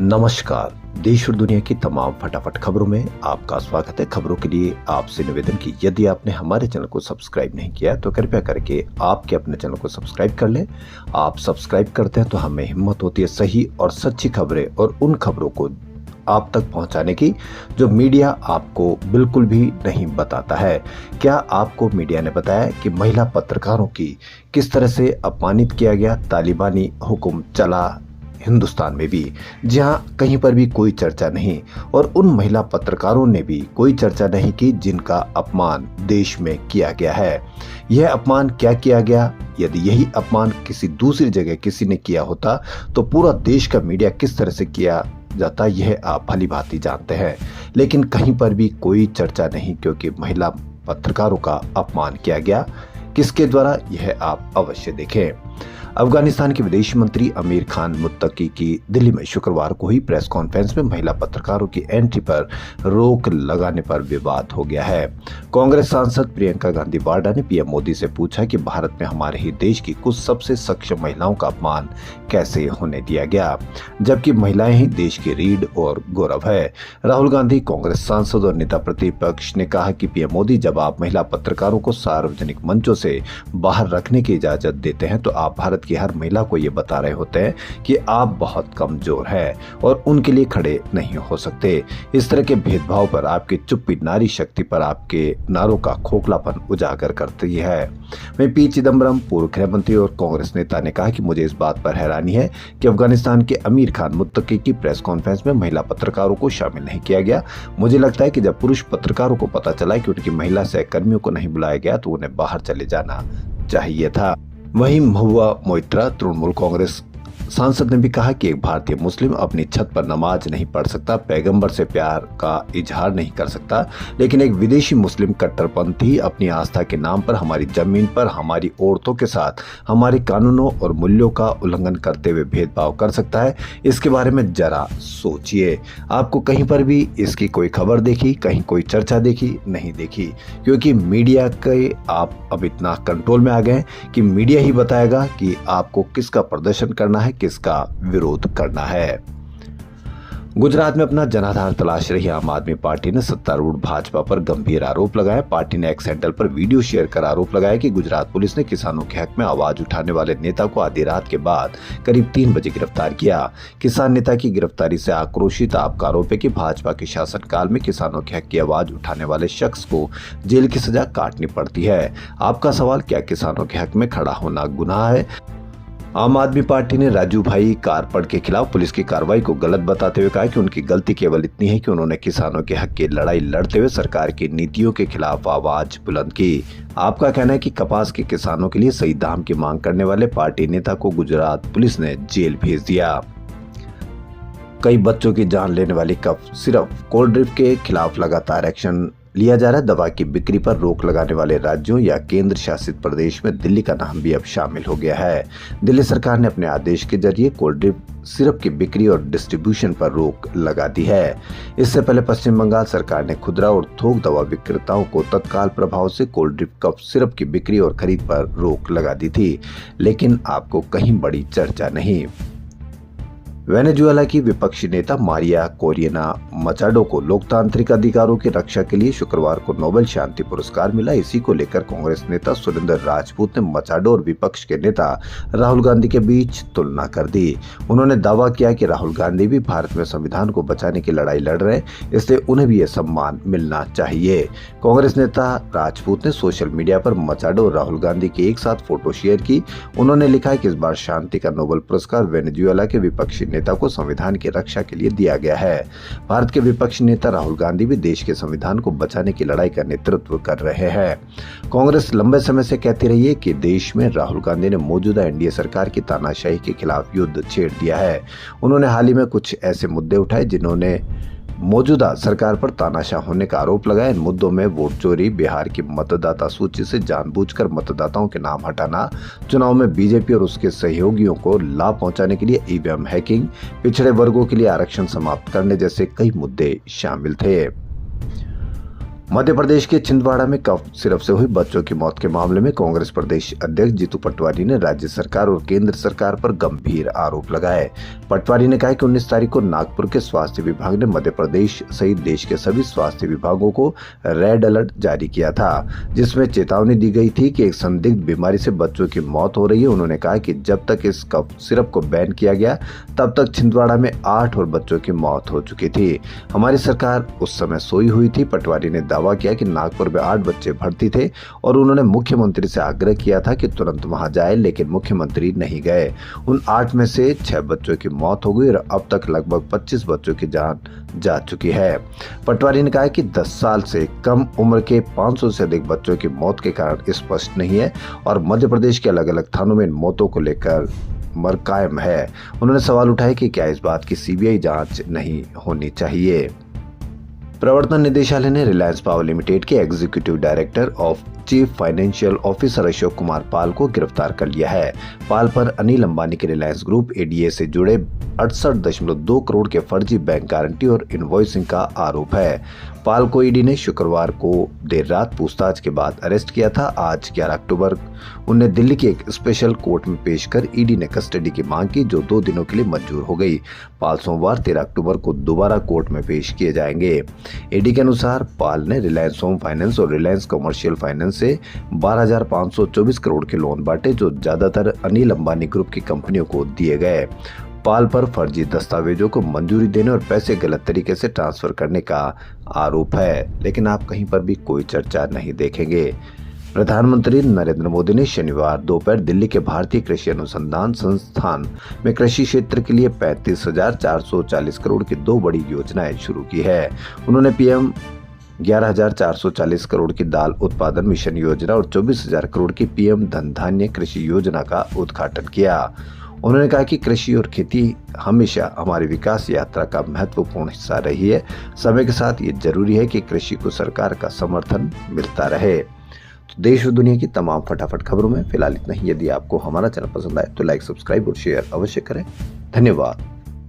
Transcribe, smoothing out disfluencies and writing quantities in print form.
नमस्कार। देश और दुनिया की तमाम फटाफट खबरों में आपका स्वागत है। खबरों के लिए आपसे निवेदन की यदि आपने हमारे चैनल को सब्सक्राइब नहीं किया तो कृपया करके आपके अपने चैनल को सब्सक्राइब कर लें। आप सब्सक्राइब करते हैं तो हमें हिम्मत होती है सही और सच्ची खबरें और उन खबरों को आप तक पहुंचाने की जो मीडिया आपको बिल्कुल भी नहीं बताता है। क्या आपको मीडिया ने बताया कि महिला पत्रकारों की किस तरह से अपमानित किया गया? तालिबानी हुक्म चला हिंदुस्तान में भी, जहां कहीं पर भी कोई चर्चा नहीं, और उन महिला पत्रकारों ने भी कोई चर्चा नहीं की जिनका अपमान देश में किया गया है। यह अपमान क्या किया गया? यदि यही अपमान किसी दूसरी जगह किसी ने किया होता तो पूरा देश का मीडिया किस तरह से किया जाता, यह आप भली भांति जानते हैं। लेकिन कहीं पर भी कोई चर्चा नहीं, क्योंकि महिला पत्रकारों का अपमान किया गया। किसके द्वारा, यह आप अवश्य देखें। अफगानिस्तान के विदेश मंत्री आमिर खान मुत्तकी की दिल्ली में शुक्रवार को ही प्रेस कॉन्फ्रेंस में महिला पत्रकारों की एंट्री पर रोक लगाने पर विवाद हो गया है। कांग्रेस सांसद प्रियंका गांधी वाड्रा ने पीएम मोदी से पूछा कि भारत में हमारे ही देश की कुछ सबसे सक्षम महिलाओं का अपमान कैसे होने दिया गया, जबकि महिलाएं ही देश की रीढ़ और गौरव है। राहुल गांधी, कांग्रेस सांसद और नेता प्रतिपक्ष ने कहा कि पीएम मोदी, जब आप महिला पत्रकारों को सार्वजनिक मंचों से बाहर रखने की इजाजत देते हैं तो आप भारत की हर महिला को ये बता रहे होते हैं कि आप बहुत कमजोर हैं और उनके लिए खड़े नहीं हो सकते। इस तरह के भेदभाव पर, आपकी चुप्पी नारी शक्ति पर आपके नारों का खोखलापन उजागर करती है। वहीं पी चिदम्बरम, पूर्व गृह मंत्री और कांग्रेस नेता, ने कहा कि मुझे इस बात पर हैरानी है कि अफगानिस्तान के आमिर खान मुत्तकी की प्रेस कॉन्फ्रेंस में महिला पत्रकारों को शामिल नहीं किया गया। मुझे लगता है कि जब पुरुष पत्रकारों को पता चला कि उनकी महिला सहकर्मियों को नहीं बुलाया गया तो उन्हें बाहर चले जाना चाहिए था। वहीं महुआ मोइत्रा, तृणमूल कांग्रेस सांसद, ने भी कहा कि एक भारतीय मुस्लिम अपनी छत पर नमाज नहीं पढ़ सकता, पैगंबर से प्यार का इजहार नहीं कर सकता, लेकिन एक विदेशी मुस्लिम कट्टरपंथी अपनी आस्था के नाम पर हमारी जमीन पर हमारी औरतों के साथ हमारे कानूनों और मूल्यों का उल्लंघन करते हुए भेदभाव कर सकता है। इसके बारे में जरा सोचिए। आपको कहीं पर भी इसकी कोई खबर देखी, कहीं कोई चर्चा देखी? नहीं देखी, क्योंकि मीडिया के आप अब इतना कंट्रोल में आ गए कि मीडिया ही बताएगा कि आपको किसका प्रदर्शन करना है, किसका विरोध करना है। गुजरात में अपना जनाधार तलाश रही आम आदमी पार्टी ने सत्तारूढ़ भाजपा पर गंभीर आरोप लगाए। पार्टी ने एक्स हैंडल पर वीडियो शेयर कर आरोप लगाया कि गुजरात पुलिस ने किसानों के हक में आवाज उठाने वाले नेता को आधी रात के बाद करीब 3 बजे गिरफ्तार किया। किसान नेता की गिरफ्तारी से आक्रोशित आपका आरोप है कि भाजपा के शासनकाल में किसानों के हक की आवाज उठाने वाले शख्स को जेल की सजा काटनी पड़ती है। आपका सवाल, क्या किसानों के हक में खड़ा होना गुनाह है? आम आदमी पार्टी ने राजू भाई कारपड़ के खिलाफ पुलिस की कार्रवाई को गलत बताते हुए कहा कि उनकी गलती केवल इतनी है कि उन्होंने किसानों के हक की लड़ाई लड़ते हुए सरकार की नीतियों के खिलाफ आवाज बुलंद की। आपका कहना है कि कपास के किसानों के लिए सही दाम की मांग करने वाले पार्टी नेता को गुजरात पुलिस ने जेल भेज दिया। कई बच्चों की जान लेने वाली कफ सिर्फ कोल्ड ड्रिंक के खिलाफ लगातार एक्शन लिया जा रहा है। दवा की बिक्री पर रोक लगाने वाले राज्यों या केंद्र शासित प्रदेश में दिल्ली का नाम भी अब शामिल हो गया है। दिल्ली सरकार ने अपने आदेश के जरिए कोल्ड ड्रिंक सिरप की बिक्री और डिस्ट्रीब्यूशन पर रोक लगा दी है। इससे पहले पश्चिम बंगाल सरकार ने खुदरा और थोक दवा विक्रेताओं को तत्काल प्रभाव से कोल्ड ड्रिंक कफ सिरप की बिक्री और खरीद पर रोक लगा दी थी, लेकिन आपको कहीं बड़ी चर्चा नहीं। वेनेजुएला की विपक्षी नेता मारिया कोरिना मचाडो को लोकतांत्रिक अधिकारों की रक्षा के लिए शुक्रवार को नोबेल शांति पुरस्कार मिला। इसी को लेकर कांग्रेस नेता सुरेंद्र राजपूत ने मचाडो और विपक्ष के नेता राहुल गांधी के बीच तुलना कर दी। उन्होंने दावा किया कि राहुल गांधी भी भारत में संविधान को बचाने की लड़ाई लड़ रहे हैं, इसलिए उन्हें भी यह सम्मान मिलना चाहिए। कांग्रेस नेता राजपूत ने सोशल मीडिया पर मचाडो और राहुल गांधी की एक साथ फोटो शेयर की। उन्होंने लिखा है कि इस बार शांति का नोबेल पुरस्कार वेनेजुएला के विपक्षी नेता को संविधान की रक्षा के लिए दिया गया है। भारत के विपक्षी नेता राहुल गांधी भी देश के संविधान को बचाने की लड़ाई का नेतृत्व कर रहे हैं। कांग्रेस लंबे समय से कहती रही है कि देश में राहुल गांधी ने मौजूदा एनडीए सरकार की तानाशाही के खिलाफ युद्ध छेड़ दिया है। उन्होंने हाल ही में कुछ ऐसे मुद्दे उठाए जिन्होंने मौजूदा सरकार पर तानाशाह होने का आरोप लगाया। इन मुद्दों में वोट चोरी, बिहार की मतदाता सूची से जानबूझकर मतदाताओं के नाम हटाना, चुनाव में बीजेपी और उसके सहयोगियों को लाभ पहुंचाने के लिए ईवीएम हैकिंग, पिछड़े वर्गों के लिए आरक्षण समाप्त करने जैसे कई मुद्दे शामिल थे। मध्य प्रदेश के छिंदवाड़ा में कफ सिरप से हुई बच्चों की मौत के मामले में कांग्रेस प्रदेश अध्यक्ष जीतू पटवारी ने राज्य सरकार और केंद्र सरकार पर गंभीर आरोप लगाए। पटवारी ने कहा कि 19 तारीख को नागपुर के स्वास्थ्य विभाग ने मध्य प्रदेश सहित देश के सभी स्वास्थ्य विभागों को रेड अलर्ट जारी किया था, जिसमें चेतावनी दी गई थी कि एक संदिग्ध बीमारी से बच्चों की मौत हो रही है। उन्होंने कहा कि जब तक इस कफ सिरप को बैन किया गया तब तक छिंदवाड़ा में 8 और बच्चों की मौत हो चुकी थी। हमारी सरकार उस समय सोई हुई थी। पटवारी ने दावा किया कि नागपुर में 8 बच्चे भर्ती थे और उन्होंने मुख्यमंत्री से आग्रह किया था कि तुरंत वहां जाए, लेकिन मुख्यमंत्री नहीं गए। उन 8 में से 6 बच्चों की मौत हो गई और अब तक लगभग 25 बच्चों की जान जा चुकी है। पटवारी ने कहा कि 10 साल से कम उम्र के 500 से अधिक बच्चों की मौत के कारण स्पष्ट नहीं है और मध्य प्रदेश के अलग अलग थानों में इन मौतों को लेकर मर कायम है। उन्होंने सवाल उठाया कि क्या इस बात की सीबीआई जांच नहीं होनी चाहिए। प्रवर्तन निदेशालय ने रिलायंस पावर लिमिटेड के executive director of chief financial officer Ashok Kumar Pal को गिरफ्तार कर लिया है। पाल पर अनिल अंबानी के रिलायंस ग्रुप एडीए से जुड़े 68.2 करोड़ के फर्जी बैंक गारंटी और इनवॉइसिंग का आरोप है। पाल को ईडी ने शुक्रवार को देर रात पूछताछ के बाद अरेस्ट किया था। आज 11 अक्टूबर उन्हें दिल्ली की एक स्पेशल कोर्ट में पेश कर ईडी ने कस्टडी की मांग की, जो 2 दिनों के लिए मंजूर हो गई। पाल सोमवार 13 अक्टूबर को दोबारा कोर्ट में पेश किए जाएंगे। ईडी के अनुसार पाल ने रिलायंस होम फाइनेंस और रिलायंस कमर्शियल फाइनेंस से 12,524 करोड़ के लोन बांटे, जो ज्यादातर अनिल अंबानी ग्रुप की कंपनियों को दिए गए। पाल पर फर्जी दस्तावेजों को मंजूरी देने और पैसे गलत तरीके से ट्रांसफर करने का आरोप है, लेकिन आप कहीं पर भी कोई चर्चा नहीं देखेंगे। प्रधानमंत्री नरेंद्र मोदी ने शनिवार दोपहर दिल्ली के भारतीय कृषि अनुसंधान संस्थान में कृषि क्षेत्र के लिए 35,440 करोड़ की 2 बड़ी योजनाएं शुरू की है। उन्होंने पीएम 11,440 करोड़ की दाल उत्पादन मिशन योजना और 24,000 करोड़ की पीएम धन धान्य कृषि योजना का उद्घाटन किया। उन्होंने कहा कि कृषि और खेती हमेशा हमारी विकास यात्रा का महत्वपूर्ण हिस्सा रही है। समय के साथ ये जरूरी है कि कृषि को सरकार का समर्थन मिलता रहे। तो देश और दुनिया की तमाम फटाफट खबरों में फिलहाल इतना ही। यदि आपको हमारा चैनल पसंद आए तो लाइक, सब्सक्राइब और शेयर अवश्य करें। धन्यवाद।